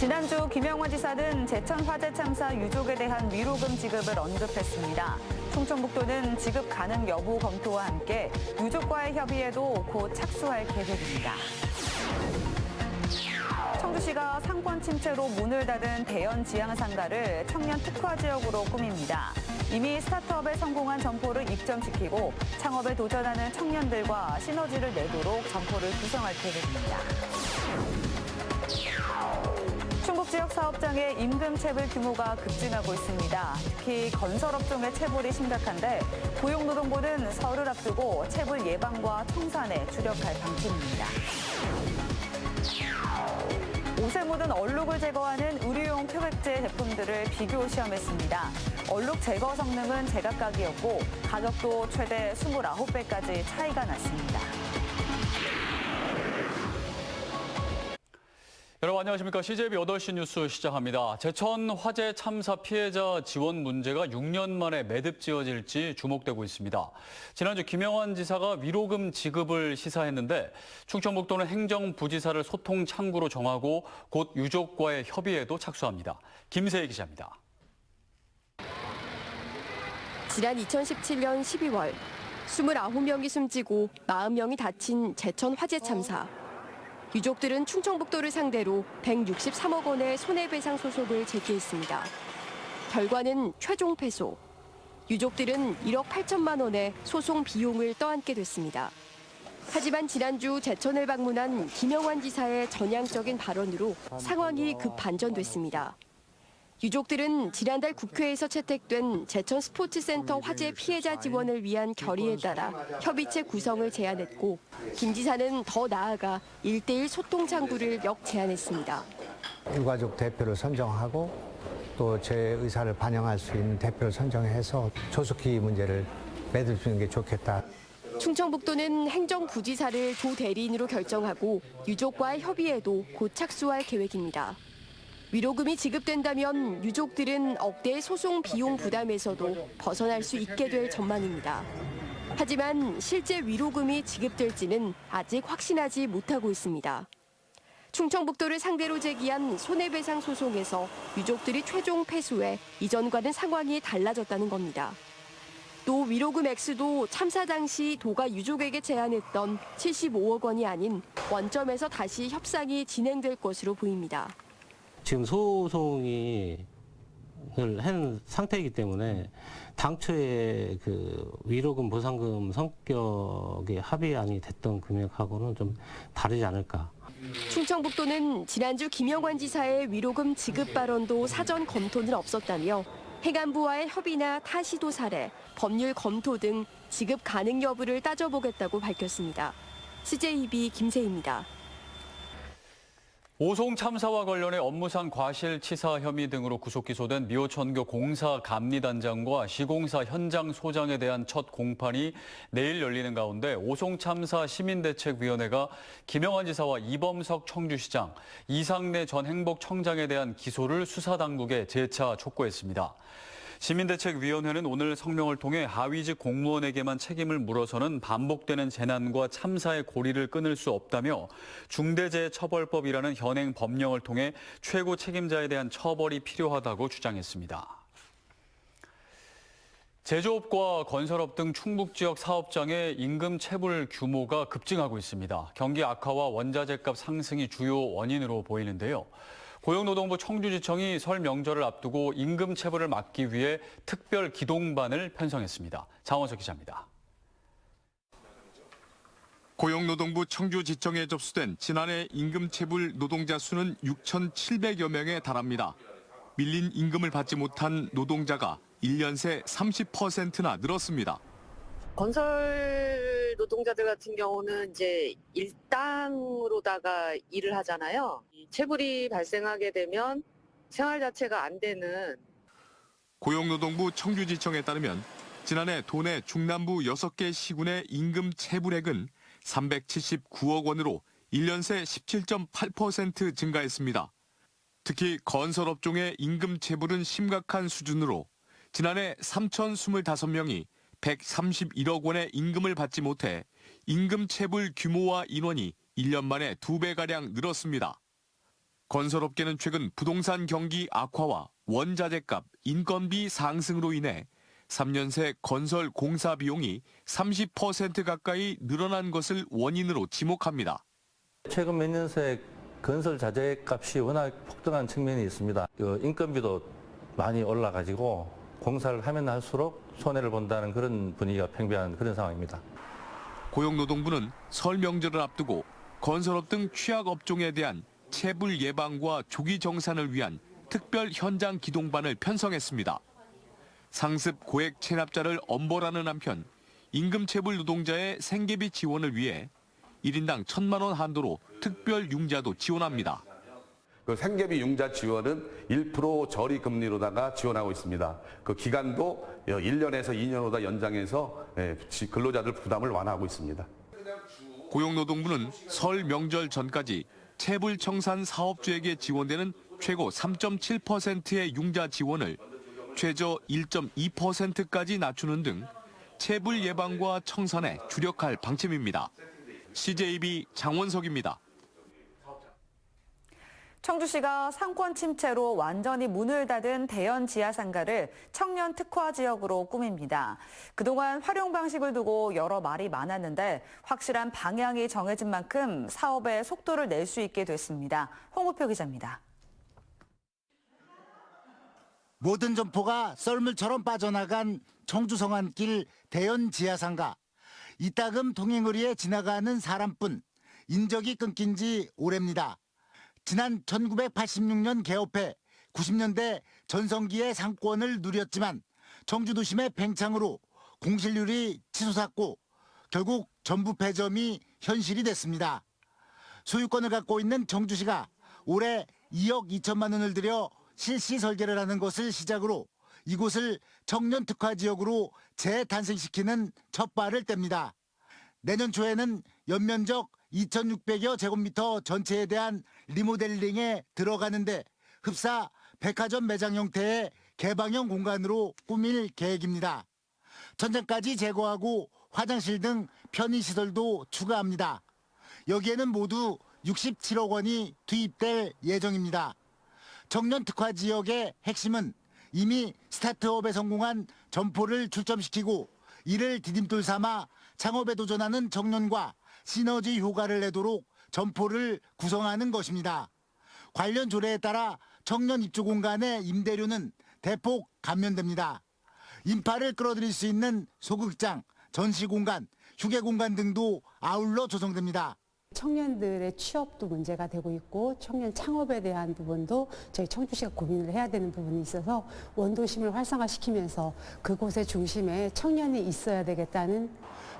지난주 김영환 지사는 제천 화재 참사 유족에 대한 위로금 지급을 언급했습니다. 충청북도는 지급 가능 여부 검토와 함께 유족과의 협의에도 곧 착수할 계획입니다. 청주시가 상권 침체로 문을 닫은 대연 지향상가를 청년 특화 지역으로 꾸밉니다. 이미 스타트업에 성공한 점포를 입점시키고 창업에 도전하는 청년들과 시너지를 내도록 점포를 구성할 계획입니다. 충북 지역 사업장의 임금체불 규모가 급증하고 있습니다. 특히 건설업종의 체불이 심각한데 고용노동부는 설을 앞두고 체불 예방과 청산에 주력할 방침입니다. 옷에 묻은 얼룩을 제거하는 의류용 표백제 제품들을 비교 시험했습니다. 얼룩 제거 성능은 제각각이었고 가격도 최대 29배까지 차이가 났습니다. 여러분 안녕하십니까. CJB 8시 뉴스 시작합니다. 제천 화재 참사 피해자 지원 문제가 6년 만에 매듭지어질지 주목되고 있습니다. 지난주 김영환 지사가 위로금 지급을 시사했는데 충청북도는 행정부지사를 소통 창구로 정하고 곧 유족과의 협의에도 착수합니다. 김세희 기자입니다. 지난 2017년 12월 29명이 숨지고 40명이 다친 제천 화재 참사. 유족들은 충청북도를 상대로 163억 원의 손해배상 소송을 제기했습니다. 결과는 최종 패소. 유족들은 1억 8천만 원의 소송 비용을 떠안게 됐습니다. 하지만 지난주 제천을 방문한 김영환 지사의 전향적인 발언으로 상황이 급 반전됐습니다. 유족들은 지난달 국회에서 채택된 제천 스포츠센터 화재 피해자 지원을 위한 결의에 따라 협의체 구성을 제안했고 김 지사는 더 나아가 1:1 소통 창구를 역제안했습니다. 유가족 대표를 선정하고 또 제 의사를 반영할 수 있는 대표를 선정해서 조속히 문제를 매듭지는 게 좋겠다. 충청북도는 행정부지사를 조 대리인으로 결정하고 유족과의 협의에도 곧 착수할 계획입니다. 위로금이 지급된다면 유족들은 억대의 소송 비용 부담에서도 벗어날 수 있게 될 전망입니다. 하지만 실제 위로금이 지급될지는 아직 확신하지 못하고 있습니다. 충청북도를 상대로 제기한 손해배상 소송에서 유족들이 최종 패소해 이전과는 상황이 달라졌다는 겁니다. 또 위로금 액수도 참사 당시 도가 유족에게 제안했던 75억 원이 아닌 원점에서 다시 협상이 진행될 것으로 보입니다. 지금 소송이 한 상태이기 때문에 당초에 그 위로금 보상금 성격의 합의안이 됐던 금액하고는 좀 다르지 않을까. 충청북도는 지난주 김영환 지사의 위로금 지급 발언도 사전 검토는 없었다며 행안부와의 협의나 타시도 사례, 법률 검토 등 지급 가능 여부를 따져보겠다고 밝혔습니다. CJB 김세희입니다. 오송 참사와 관련해 업무상 과실치사 혐의 등으로 구속 기소된 미호천교 공사 감리단장과 시공사 현장 소장에 대한 첫 공판이 내일 열리는 가운데 오송 참사 시민대책위원회가 김영환 지사와 이범석 청주시장, 이상래 전 행복청장에 대한 기소를 수사당국에 재차 촉구했습니다. 시민대책위원회는 오늘 성명을 통해 하위직 공무원에게만 책임을 물어서는 반복되는 재난과 참사의 고리를 끊을 수 없다며 중대재해처벌법이라는 현행 법령을 통해 최고 책임자에 대한 처벌이 필요하다고 주장했습니다. 제조업과 건설업 등 충북 지역 사업장의 임금 체불 규모가 급증하고 있습니다. 경기 악화와 원자재값 상승이 주요 원인으로 보이는데요. 고용노동부 청주지청이 설 명절을 앞두고 임금 체불을 막기 위해 특별 기동반을 편성했습니다. 장원석 기자입니다. 고용노동부 청주지청에 접수된 지난해 임금 체불 노동자 수는 6,700여 명에 달합니다. 밀린 임금을 받지 못한 노동자가 1년 새 30%나 늘었습니다. 건설 노동자들 같은 경우는 이제 일당으로다가 일을 하잖아요. 체불이 발생하게 되면 생활 자체가 안 되는. 고용노동부 청주지청에 따르면 지난해 도내 중남부 6개 시군의 임금 체불액은 379억 원으로 1년 새 17.8% 증가했습니다. 특히 건설업종의 임금 체불은 심각한 수준으로 지난해 3,025명이 131억 원의 임금을 받지 못해 임금 체불 규모와 인원이 1년 만에 2배가량 늘었습니다. 건설업계는 최근 부동산 경기 악화와 원자재값, 인건비 상승으로 인해 3년 새 건설 공사 비용이 30% 가까이 늘어난 것을 원인으로 지목합니다. 최근 몇 년 새 건설 자재값이 워낙 폭등한 측면이 있습니다. 인건비도 많이 올라가지고 공사를 하면 할수록 손해를 본다는 그런 분위기가 팽배한 그런 상황입니다. 고용노동부는 설 명절을 앞두고 건설업 등 취약업종에 대한 체불 예방과 조기 정산을 위한 특별 현장 기동반을 편성했습니다. 상습 고액 체납자를 엄벌하는 한편 임금체불 노동자의 생계비 지원을 위해 1인당 1,000만 원 한도로 특별 융자도 지원합니다. 그 생계비 융자 지원은 1% 저리 금리로다가 지원하고 있습니다. 그 기간도 1년에서 2년으로 연장해서 근로자들 부담을 완화하고 있습니다. 고용노동부는 설 명절 전까지 체불 청산 사업주에게 지원되는 최고 3.7%의 융자 지원을 최저 1.2%까지 낮추는 등 체불 예방과 청산에 주력할 방침입니다. CJB 장원석입니다. 청주시가 상권 침체로 완전히 문을 닫은 대연 지하상가를 청년 특화 지역으로 꾸밉니다. 그동안 활용 방식을 두고 여러 말이 많았는데 확실한 방향이 정해진 만큼 사업에 속도를 낼 수 있게 됐습니다. 홍우표 기자입니다. 모든 점포가 썰물처럼 빠져나간 청주 성안길 대연 지하상가. 이따금 통행거리에 지나가는 사람뿐 인적이 끊긴 지 오래입니다. 지난 1986년 개업해 90년대 전성기의 상권을 누렸지만 청주도심의 팽창으로 공실률이 치솟았고 결국 전부 폐점이 현실이 됐습니다. 소유권을 갖고 있는 청주시가 올해 2억 2천만 원을 들여 실시 설계를 하는 것을 시작으로 이곳을 청년 특화 지역으로 재탄생시키는 첫 발을 뗍니다. 내년 초에는 연면적 2,600여 제곱미터 전체에 대한 리모델링에 들어가는데 흡사 백화점 매장 형태의 개방형 공간으로 꾸밀 계획입니다. 천장까지 제거하고 화장실 등 편의시설도 추가합니다. 여기에는 모두 67억 원이 투입될 예정입니다. 청년 특화 지역의 핵심은 이미 스타트업에 성공한 점포를 출점시키고 이를 디딤돌 삼아 창업에 도전하는 청년과 시너지 효과를 내도록 점포를 구성하는 것입니다. 관련 조례에 따라 청년 입주 공간의 임대료는 대폭 감면됩니다. 인파를 끌어들일 수 있는 소극장, 전시 공간, 휴게 공간 등도 아울러 조성됩니다. 청년들의 취업도 문제가 되고 있고 청년 창업에 대한 부분도 저희 청주시가 고민을 해야 되는 부분이 있어서 원도심을 활성화시키면서 그곳의 중심에 청년이 있어야 되겠다는.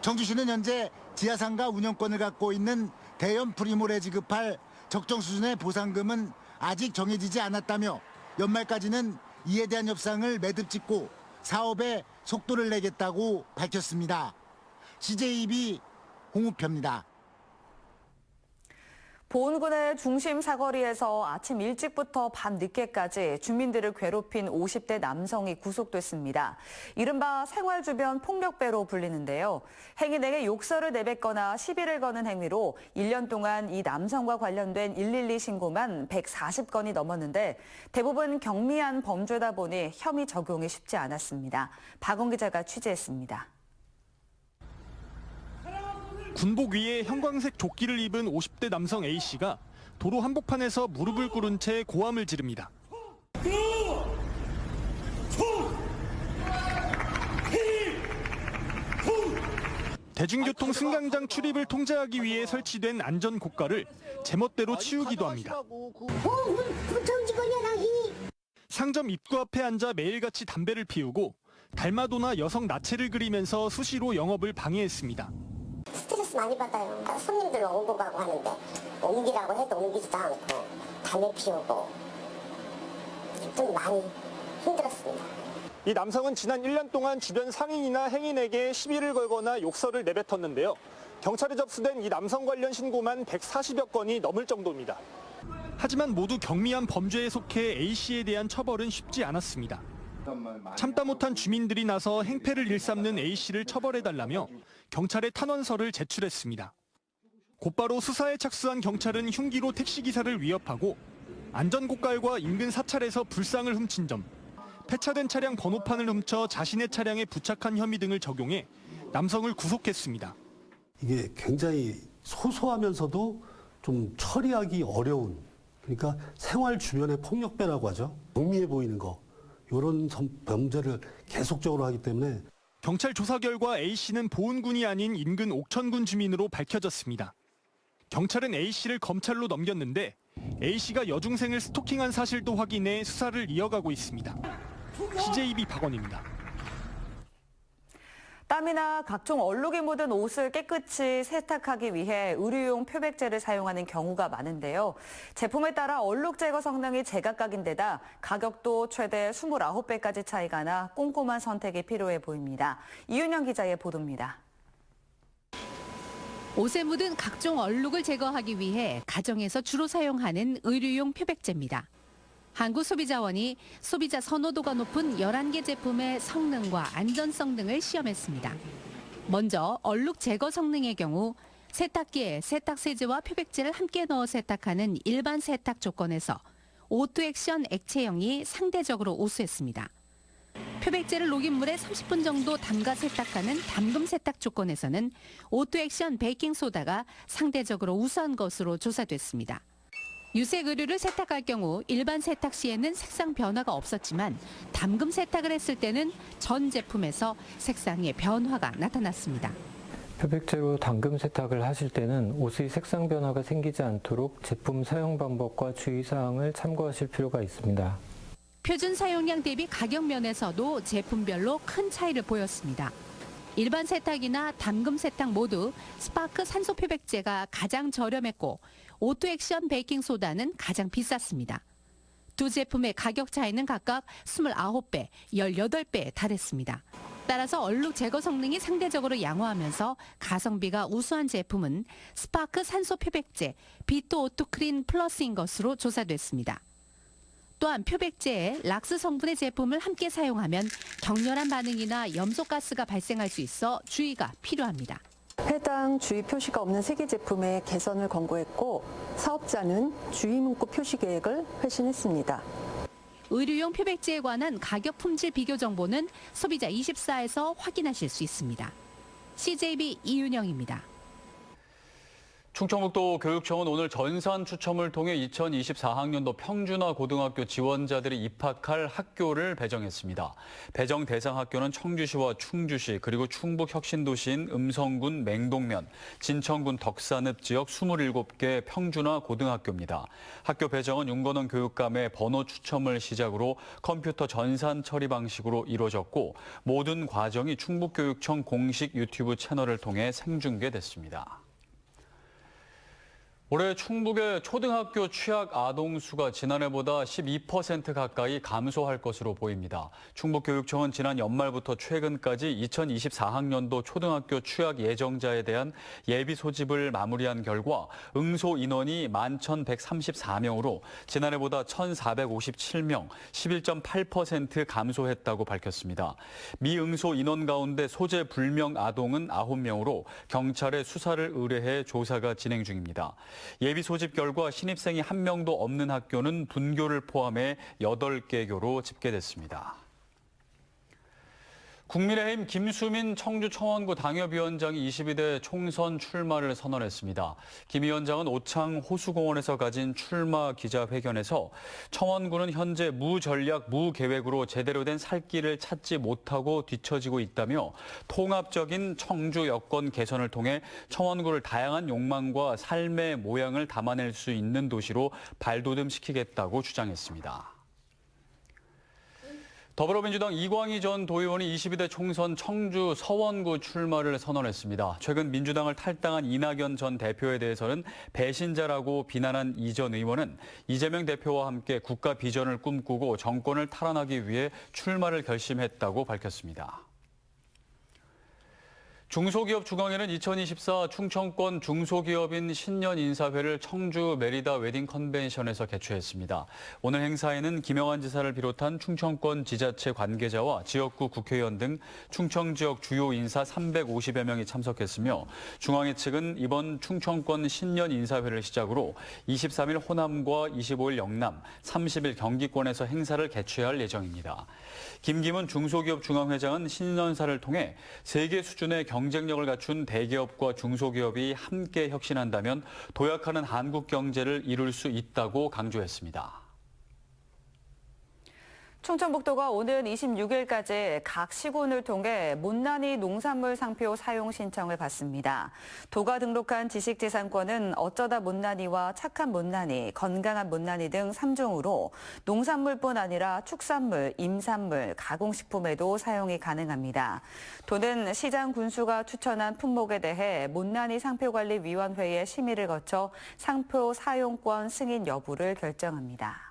청주시는 현재 지하상가 운영권을 갖고 있는 대연 프리몰에 지급할 적정 수준의 보상금은 아직 정해지지 않았다며 연말까지는 이에 대한 협상을 매듭 짓고 사업에 속도를 내겠다고 밝혔습니다. CJB 홍우표입니다. 보은군의 중심 사거리에서 아침 일찍부터 밤 늦게까지 주민들을 괴롭힌 50대 남성이 구속됐습니다. 이른바 생활 주변 폭력배로 불리는데요. 행인에게 욕설을 내뱉거나 시비를 거는 행위로 1년 동안 이 남성과 관련된 112 신고만 140건이 넘었는데 대부분 경미한 범죄다 보니 혐의 적용이 쉽지 않았습니다. 박원 기자가 취재했습니다. 군복 위에 형광색 조끼를 입은 50대 남성 A씨가 도로 한복판에서 무릎을 꿇은 채 고함을 지릅니다. 대중교통 승강장 출입을 통제하기 위해 설치된 안전 고가를 제멋대로 치우기도 합니다. 상점 입구 앞에 앉아 매일같이 담배를 피우고 달마도나 여성 나체를 그리면서 수시로 영업을 방해했습니다. 스트레스 많이 받아요. 손님들 오고 가고 하는데 옮기라고 해도 옮기지도 않고 담배 피우고 좀 많이 힘들었습니다. 이 남성은 지난 1년 동안 주변 상인이나 행인에게 시비를 걸거나 욕설을 내뱉었는데요. 경찰에 접수된 이 남성 관련 신고만 140여 건이 넘을 정도입니다. 하지만 모두 경미한 범죄에 속해 A씨에 대한 처벌은 쉽지 않았습니다. 참다 못한 주민들이 나서 행패를 일삼는 A씨를 처벌해달라며 경찰에 탄원서를 제출했습니다. 곧바로 수사에 착수한 경찰은 흉기로 택시기사를 위협하고 안전고깔과 인근 사찰에서 불상을 훔친 점, 폐차된 차량 번호판을 훔쳐 자신의 차량에 부착한 혐의 등을 적용해 남성을 구속했습니다. 이게 굉장히 소소하면서도 좀 처리하기 어려운, 그러니까 생활 주변의 폭력배라고 하죠. 영미해 보이는 거, 이런 범죄를 계속적으로 하기 때문에. 경찰 조사 결과 A씨는 보은군이 아닌 인근 옥천군 주민으로 밝혀졌습니다. 경찰은 A씨를 검찰로 넘겼는데 A씨가 여중생을 스토킹한 사실도 확인해 수사를 이어가고 있습니다. CJB 박원입니다. 땀이나 각종 얼룩이 묻은 옷을 깨끗이 세탁하기 위해 의류용 표백제를 사용하는 경우가 많은데요. 제품에 따라 얼룩 제거 성능이 제각각인데다 가격도 최대 29배까지 차이가 나 꼼꼼한 선택이 필요해 보입니다. 이윤영 기자의 보도입니다. 옷에 묻은 각종 얼룩을 제거하기 위해 가정에서 주로 사용하는 의류용 표백제입니다. 한국소비자원이 소비자 선호도가 높은 11개 제품의 성능과 안전성 등을 시험했습니다. 먼저 얼룩 제거 성능의 경우 세탁기에 세탁세제와 표백제를 함께 넣어 세탁하는 일반 세탁 조건에서 오토액션 액체형이 상대적으로 우수했습니다. 표백제를 녹인 물에 30분 정도 담가 세탁하는 담금 세탁 조건에서는 오토액션 베이킹소다가 상대적으로 우수한 것으로 조사됐습니다. 유색 의류를 세탁할 경우 일반 세탁 시에는 색상 변화가 없었지만 담금 세탁을 했을 때는 전 제품에서 색상의 변화가 나타났습니다. 표백제로 담금 세탁을 하실 때는 옷의 색상 변화가 생기지 않도록 제품 사용 방법과 주의사항을 참고하실 필요가 있습니다. 표준 사용량 대비 가격 면에서도 제품별로 큰 차이를 보였습니다. 일반 세탁이나 담금 세탁 모두 스파크 산소 표백제가 가장 저렴했고 오토액션 베이킹소다는 가장 비쌌습니다. 두 제품의 가격 차이는 각각 29배, 18배에 달했습니다. 따라서 얼룩 제거 성능이 상대적으로 양호하면서 가성비가 우수한 제품은 스파크 산소 표백제, 비토 오토크린 플러스인 것으로 조사됐습니다. 또한 표백제에 락스 성분의 제품을 함께 사용하면 격렬한 반응이나 염소가스가 발생할 수 있어 주의가 필요합니다. 해당 주의 표시가 없는 세계 제품의 개선을 권고했고 사업자는 주의 문구 표시 계획을 회신했습니다. 의류용 표백제에 관한 가격 품질 비교 정보는 소비자24에서 확인하실 수 있습니다. CJB 이윤영입니다. 충청북도 교육청은 오늘 전산 추첨을 통해 2024학년도 평준화 고등학교 지원자들이 입학할 학교를 배정했습니다. 배정 대상 학교는 청주시와 충주시 그리고 충북 혁신도시인 음성군 맹동면, 진천군 덕산읍 지역 27개 평준화 고등학교입니다. 학교 배정은 윤건원 교육감의 번호 추첨을 시작으로 컴퓨터 전산 처리 방식으로 이루어졌고 모든 과정이 충북교육청 공식 유튜브 채널을 통해 생중계됐습니다. 올해 충북의 초등학교 취약 아동 수가 지난해보다 12% 가까이 감소할 것으로 보입니다. 충북교육청은 지난 연말부터 최근까지 2024학년도 초등학교 취약 예정자에 대한 예비 소집을 마무리한 결과 응소 인원이 11,134명으로 지난해보다 1,457명, 11.8% 감소했다고 밝혔습니다. 미응소 인원 가운데 소재 불명 아동은 9명으로 경찰에 수사를 의뢰해 조사가 진행 중입니다. 예비 소집 결과 신입생이 1명도 없는 학교는 분교를 포함해 8개교로 집계됐습니다. 국민의힘 김수민 청주 청원구 당협위원장이 22대 총선 출마를 선언했습니다. 김 위원장은 오창 호수공원에서 가진 출마 기자회견에서 청원구는 현재 무전략, 무계획으로 제대로 된 살 길을 찾지 못하고 뒤처지고 있다며 통합적인 청주 여건 개선을 통해 청원구를 다양한 욕망과 삶의 모양을 담아낼 수 있는 도시로 발돋움시키겠다고 주장했습니다. 더불어민주당 이광희 전 도의원이 22대 총선 청주 서원구 출마를 선언했습니다. 최근 민주당을 탈당한 이낙연 전 대표에 대해서는 배신자라고 비난한 이 전 의원은 이재명 대표와 함께 국가 비전을 꿈꾸고 정권을 탈환하기 위해 출마를 결심했다고 밝혔습니다. 중소기업 중앙회는 2024 충청권 중소기업인 신년 인사회를 청주 메리다 웨딩 컨벤션에서 개최했습니다. 오늘 행사에는 김영환 지사를 비롯한 충청권 지자체 관계자와 지역구 국회의원 등 충청 지역 주요 인사 350여 명이 참석했으며 중앙회 측은 이번 충청권 신년 인사회를 시작으로 23일 호남과 25일 영남, 30일 경기권에서 행사를 개최할 예정입니다. 김기문 중소기업 중앙회장은 신년사를 통해 세계 수준의 경쟁력을 갖춘 대기업과 중소기업이 함께 혁신한다면 도약하는 한국 경제를 이룰 수 있다고 강조했습니다. 충청북도가 오는 26일까지 각 시군을 통해 못난이 농산물 상표 사용 신청을 받습니다. 도가 등록한 지식재산권은 어쩌다 못난이와 착한 못난이, 건강한 못난이 등 3종으로 농산물뿐 아니라 축산물, 임산물, 가공식품에도 사용이 가능합니다. 도는 시장 군수가 추천한 품목에 대해 못난이 상표관리위원회의 심의를 거쳐 상표 사용권 승인 여부를 결정합니다.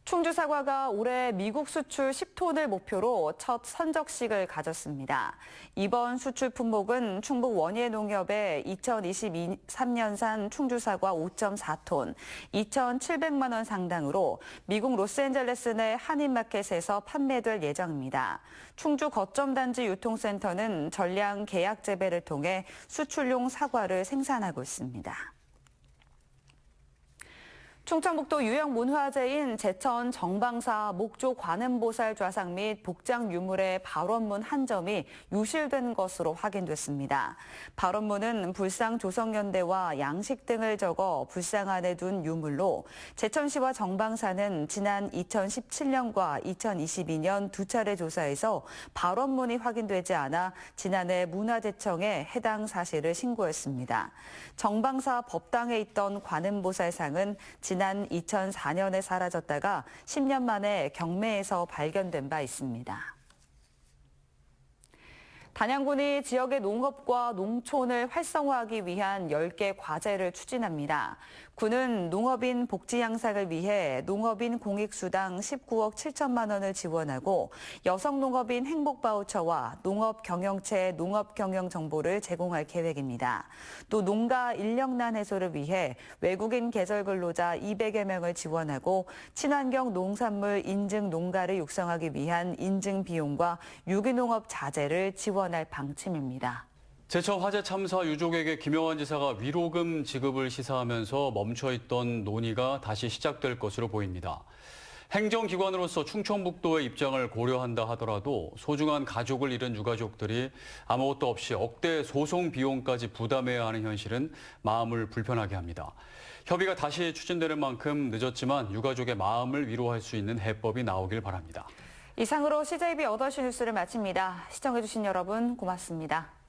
충주 사과가 올해 미국 수출 10톤을 목표로 첫 선적식을 가졌습니다. 이번 수출 품목은 충북 원예농협의 2023년산 충주 사과 5.4톤, 2,700만 원 상당으로 미국 로스앤젤레스 내 한인마켓에서 판매될 예정입니다. 충주 거점단지 유통센터는 전량 계약 재배를 통해 수출용 사과를 생산하고 있습니다. 충청북도 유형 문화재인 제천 정방사 목조 관음보살 좌상 및 복장 유물의 발원문 한 점이 유실된 것으로 확인됐습니다. 발원문은 불상 조성연대와 양식 등을 적어 불상 안에 둔 유물로 제천시와 정방사는 지난 2017년과 2022년 두 차례 조사에서 발원문이 확인되지 않아 지난해 문화재청에 해당 사실을 신고했습니다. 정방사 법당에 있던 관음보살상은 지난 2004년에 사라졌다가 10년 만에 경매에서 발견된 바 있습니다. 단양군이 지역의 농업과 농촌을 활성화하기 위한 10개 과제를 추진합니다. 군은 농업인 복지 향상을 위해 농업인 공익수당 19억 7천만 원을 지원하고 여성 농업인 행복바우처와 농업경영체 농업경영 정보를 제공할 계획입니다. 또 농가 인력난 해소를 위해 외국인 계절 근로자 200여 명을 지원하고 친환경 농산물 인증 농가를 육성하기 위한 인증 비용과 유기농업 자재를 지원할 방침입니다. 제천 화재 참사 유족에게 김영환 지사가 위로금 지급을 시사하면서 멈춰있던 논의가 다시 시작될 것으로 보입니다. 행정기관으로서 충청북도의 입장을 고려한다 하더라도 소중한 가족을 잃은 유가족들이 아무것도 없이 억대 소송 비용까지 부담해야 하는 현실은 마음을 불편하게 합니다. 협의가 다시 추진되는 만큼 늦었지만 유가족의 마음을 위로할 수 있는 해법이 나오길 바랍니다. 이상으로 CJB 8시 뉴스를 마칩니다. 시청해주신 여러분 고맙습니다.